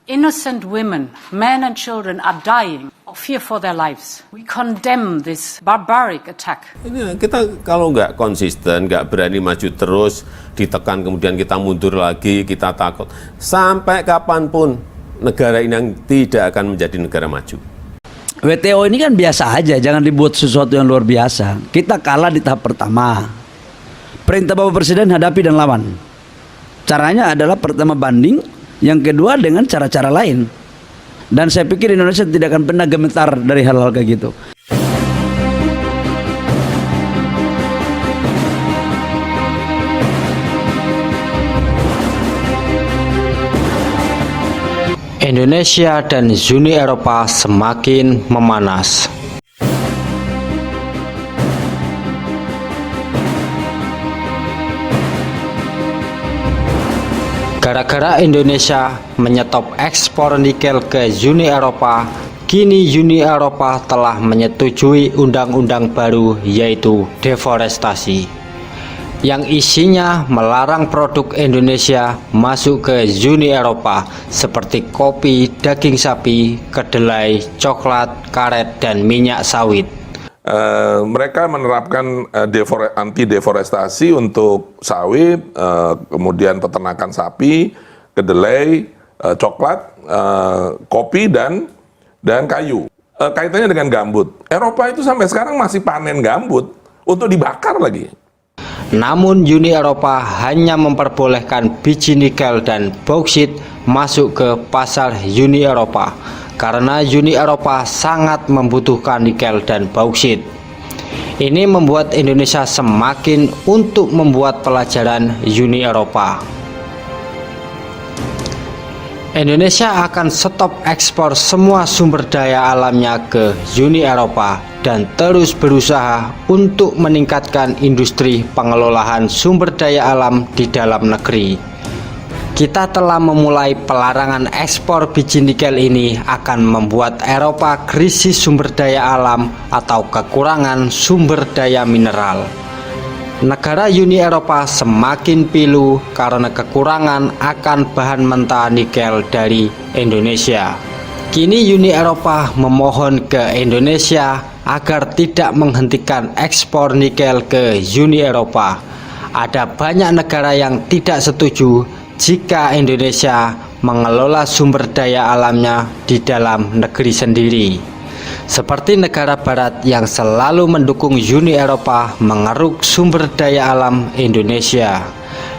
Innocent women, men and children are dying of fear for their lives. We condemn this barbaric attack. Ini kita kalau nggak konsisten, nggak berani maju terus, ditekan kemudian kita mundur lagi, kita takut. Sampai kapanpun negara ini yang tidak akan menjadi negara maju. WTO ini kan biasa aja, jangan dibuat sesuatu yang luar biasa. Kita kalah di tahap pertama. Perintah Bapak Presiden hadapi dan lawan. Caranya adalah pertama banding, yang kedua dengan cara-cara lain. Dan saya pikir Indonesia tidak akan pernah gemetar dari hal-hal kayak gitu. Indonesia dan Uni Eropa semakin memanas. Gara-gara Indonesia menyetop ekspor nikel ke Uni Eropa, kini Uni Eropa telah menyetujui undang-undang baru yaitu deforestasi, yang isinya melarang produk Indonesia masuk ke Uni Eropa seperti kopi, daging sapi, kedelai, coklat, karet, dan minyak sawit. Mereka menerapkan anti deforestasi untuk sawit, kemudian peternakan sapi, kedelai, coklat, kopi, dan kayu. Kaitannya dengan gambut. Eropa itu sampai sekarang masih panen gambut untuk dibakar lagi. Namun Uni Eropa hanya memperbolehkan biji nikel dan bauksit masuk ke pasar Uni Eropa karena Uni Eropa sangat membutuhkan nikel dan bauksit. Ini membuat Indonesia semakin untuk membuat pelajaran Uni Eropa. Indonesia akan stop ekspor semua sumber daya alamnya ke Uni Eropa dan terus berusaha untuk meningkatkan industri pengelolaan sumber daya alam di dalam negeri. Kita telah memulai pelarangan ekspor biji nikel ini akan membuat Eropa krisis sumber daya alam atau kekurangan sumber daya mineral. Negara Uni Eropa semakin pilu karena kekurangan akan bahan mentah nikel dari Indonesia. Kini Uni Eropa memohon ke Indonesia agar tidak menghentikan ekspor nikel ke Uni Eropa. Ada banyak negara yang tidak setuju jika Indonesia mengelola sumber daya alamnya di dalam negeri sendiri. Seperti negara barat yang selalu mendukung Uni Eropa mengeruk sumber daya alam Indonesia.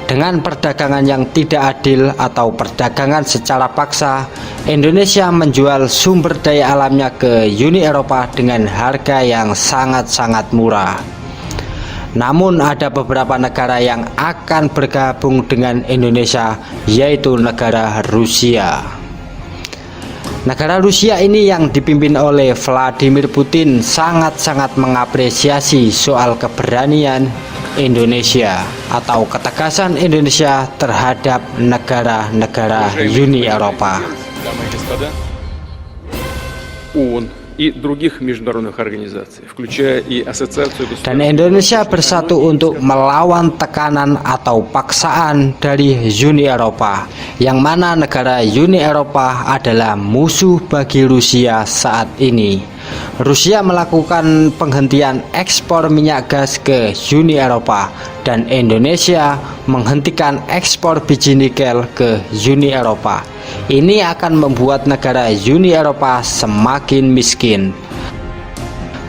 Dengan perdagangan yang tidak adil atau perdagangan secara paksa, Indonesia menjual sumber daya alamnya ke Uni Eropa dengan harga yang sangat-sangat murah. Namun ada beberapa negara yang akan bergabung dengan Indonesia, yaitu negara Rusia. Negara Rusia ini yang dipimpin oleh Vladimir Putin sangat-sangat mengapresiasi soal keberanian Indonesia atau ketegasan Indonesia terhadap negara-negara Uni Eropa. Dan Indonesia bersatu untuk melawan tekanan atau paksaan dari Uni Eropa, yang mana negara Uni Eropa adalah musuh bagi Rusia saat ini. Rusia melakukan penghentian ekspor minyak gas ke Uni Eropa dan Indonesia menghentikan ekspor biji nikel ke Uni Eropa. Ini akan membuat negara Uni Eropa semakin miskin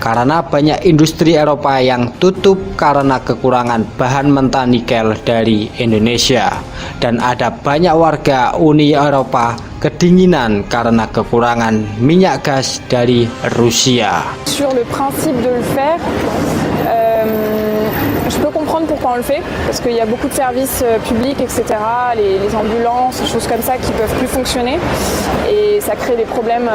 karena banyak industri Eropa yang tutup karena kekurangan bahan mentah nikel dari Indonesia, dan ada banyak warga Uni Eropa kedinginan karena kekurangan minyak gas dari Rusia. Sur le principe de le faire, je peux comprendre pourquoi on le fait, parce qu'il y a beaucoup de services publics, etc., les ambulances, choses comme ça qui peuvent plus fonctionner, et ça crée des problèmes.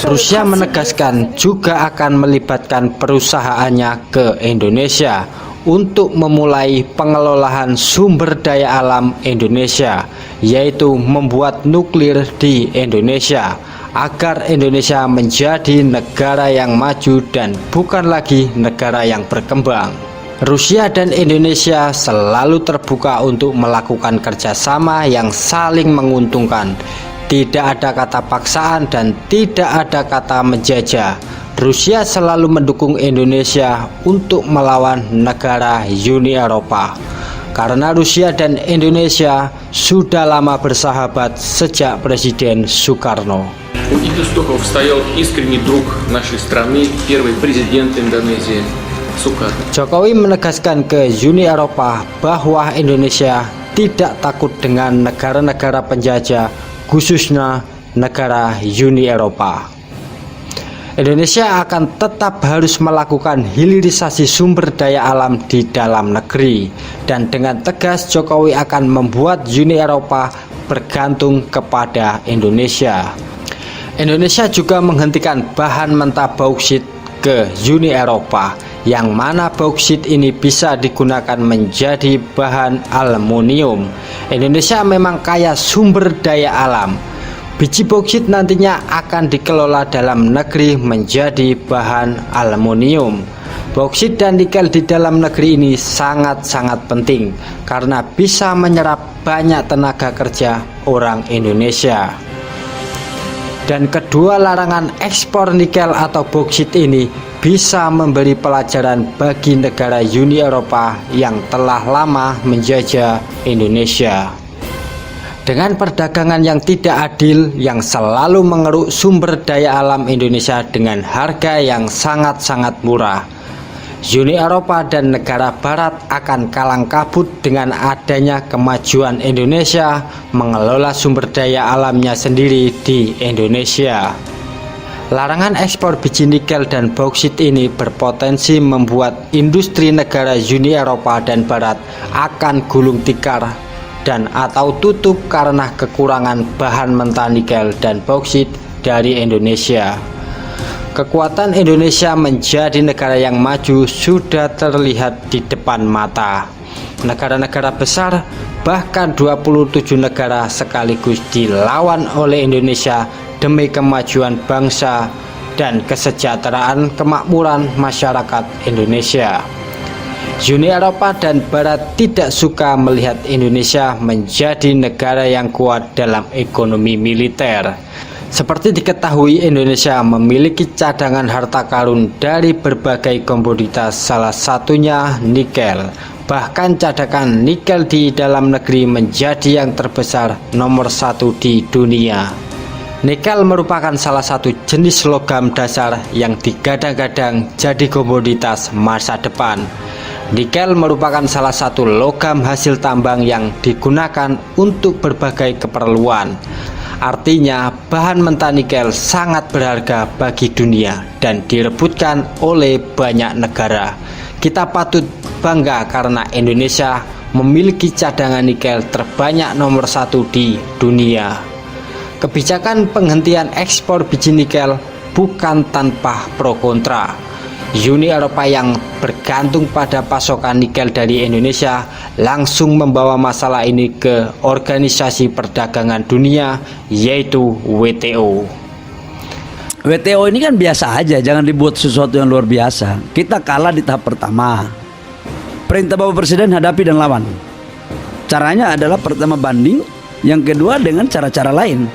Rusia menegaskan juga akan melibatkan perusahaannya ke Indonesia untuk memulai pengelolaan sumber daya alam Indonesia, yaitu membuat nuklir di Indonesia, agar Indonesia menjadi negara yang maju dan bukan lagi negara yang berkembang. Rusia dan Indonesia selalu terbuka untuk melakukan kerjasama yang saling menguntungkan. Tidak ada kata paksaan dan tidak ada kata menjajah. Rusia selalu mendukung Indonesia untuk melawan negara Uni Eropa. Karena Rusia dan Indonesia sudah lama bersahabat sejak Presiden Soekarno. У их истоков стоял искренний друг нашей страны, первый президент Индонезии Soekarno. Jokowi menegaskan ke Uni Eropa bahwa Indonesia tidak takut dengan negara-negara penjajah, khususnya negara Uni Eropa. Indonesia akan tetap harus melakukan hilirisasi sumber daya alam di dalam negeri, dan dengan tegas Jokowi akan membuat Uni Eropa bergantung kepada Indonesia. Indonesia juga menghentikan bahan mentah bauksit ke Uni Eropa, yang mana bauksit ini bisa digunakan menjadi bahan aluminium. Indonesia memang kaya sumber daya alam. Biji bauksit nantinya akan dikelola dalam negeri menjadi bahan aluminium. Bauksit dan nikel di dalam negeri ini sangat-sangat penting karena bisa menyerap banyak tenaga kerja orang Indonesia. Dan kedua larangan ekspor nikel atau bauksit ini bisa memberi pelajaran bagi negara Uni Eropa yang telah lama menjajah Indonesia. Dengan perdagangan yang tidak adil yang selalu mengeruk sumber daya alam Indonesia dengan harga yang sangat-sangat murah, Uni Eropa dan negara barat akan kalang kabut dengan adanya kemajuan Indonesia mengelola sumber daya alamnya sendiri di Indonesia. Larangan ekspor biji nikel dan bauksit ini berpotensi membuat industri negara Uni Eropa dan barat akan gulung tikar dan atau tutup karena kekurangan bahan mentah nikel dan bauksit dari Indonesia. Kekuatan Indonesia menjadi negara yang maju sudah terlihat di depan mata. Negara-negara besar, bahkan 27 negara sekaligus dilawan oleh Indonesia demi kemajuan bangsa dan kesejahteraan kemakmuran masyarakat Indonesia. Uni Eropa dan Barat tidak suka melihat Indonesia menjadi negara yang kuat dalam ekonomi militer. Seperti diketahui, Indonesia memiliki cadangan harta karun dari berbagai komoditas, salah satunya nikel. Bahkan cadangan nikel di dalam negeri menjadi yang terbesar nomor 1 di dunia. Nikel merupakan salah satu jenis logam dasar yang digadang-gadang jadi komoditas masa depan. Nikel merupakan salah satu logam hasil tambang yang digunakan untuk berbagai keperluan. Artinya, bahan mentah nikel sangat berharga bagi dunia dan direbutkan oleh banyak negara. Kita patut bangga karena Indonesia memiliki cadangan nikel terbanyak nomor 1 di dunia. Kebijakan penghentian ekspor biji nikel bukan tanpa pro kontra. Uni Eropa yang bergantung pada pasokan nikel dari Indonesia langsung membawa masalah ini ke Organisasi Perdagangan Dunia, yaitu WTO. WTO ini kan biasa aja, jangan dibuat sesuatu yang luar biasa. Kita kalah di tahap pertama. Perintah Bapak Presiden hadapi dan lawan. Caranya adalah pertama banding, yang kedua dengan cara-cara lain.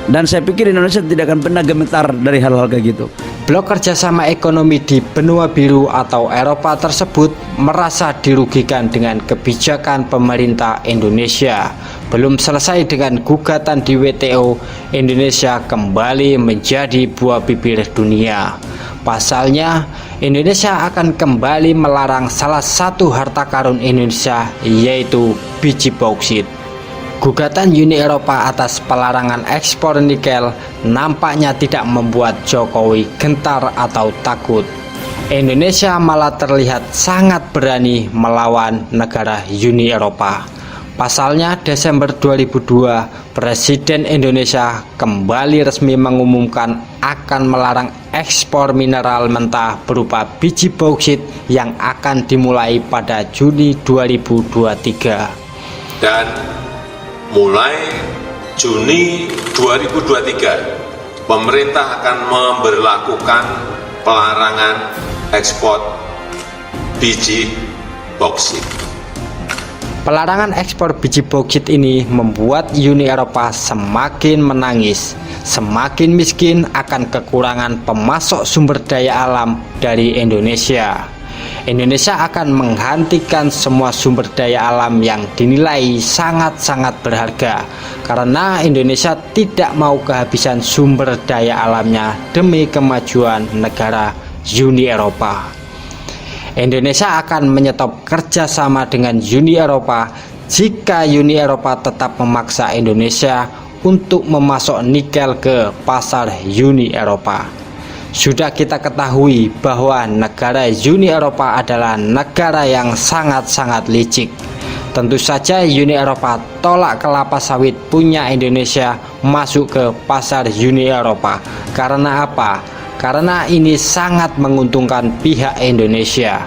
Dan saya pikir Indonesia tidak akan pernah gemetar dari hal-hal kayak gitu. Blok kerjasama ekonomi di benua biru atau Eropa tersebut merasa dirugikan dengan kebijakan pemerintah Indonesia. Belum selesai dengan gugatan di WTO, Indonesia kembali menjadi buah bibir dunia. Pasalnya, Indonesia akan kembali melarang salah satu harta karun Indonesia, yaitu biji bauksit. Gugatan Uni Eropa atas pelarangan ekspor nikel nampaknya tidak membuat Jokowi gentar atau takut. Indonesia malah terlihat sangat berani melawan negara Uni Eropa. Pasalnya, Desember 2002, Presiden Indonesia kembali resmi mengumumkan akan melarang ekspor mineral mentah berupa biji bauksit yang akan dimulai pada Juni 2023. Dan mulai Juni 2023, pemerintah akan memberlakukan pelarangan ekspor biji bauksit. Pelarangan ekspor biji bauksit ini membuat Uni Eropa semakin menangis, semakin miskin akan kekurangan pemasok sumber daya alam dari Indonesia. Indonesia akan menghentikan semua sumber daya alam yang dinilai sangat-sangat berharga karena Indonesia tidak mau kehabisan sumber daya alamnya demi kemajuan negara Uni Eropa. Indonesia akan menyetop kerjasama dengan Uni Eropa jika Uni Eropa tetap memaksa Indonesia untuk memasok nikel ke pasar Uni Eropa. Sudah kita ketahui bahwa negara Uni Eropa adalah negara yang sangat-sangat licik. Tentu saja Uni Eropa tolak kelapa sawit punya Indonesia masuk ke pasar Uni Eropa. Karena apa? Karena ini sangat menguntungkan pihak Indonesia.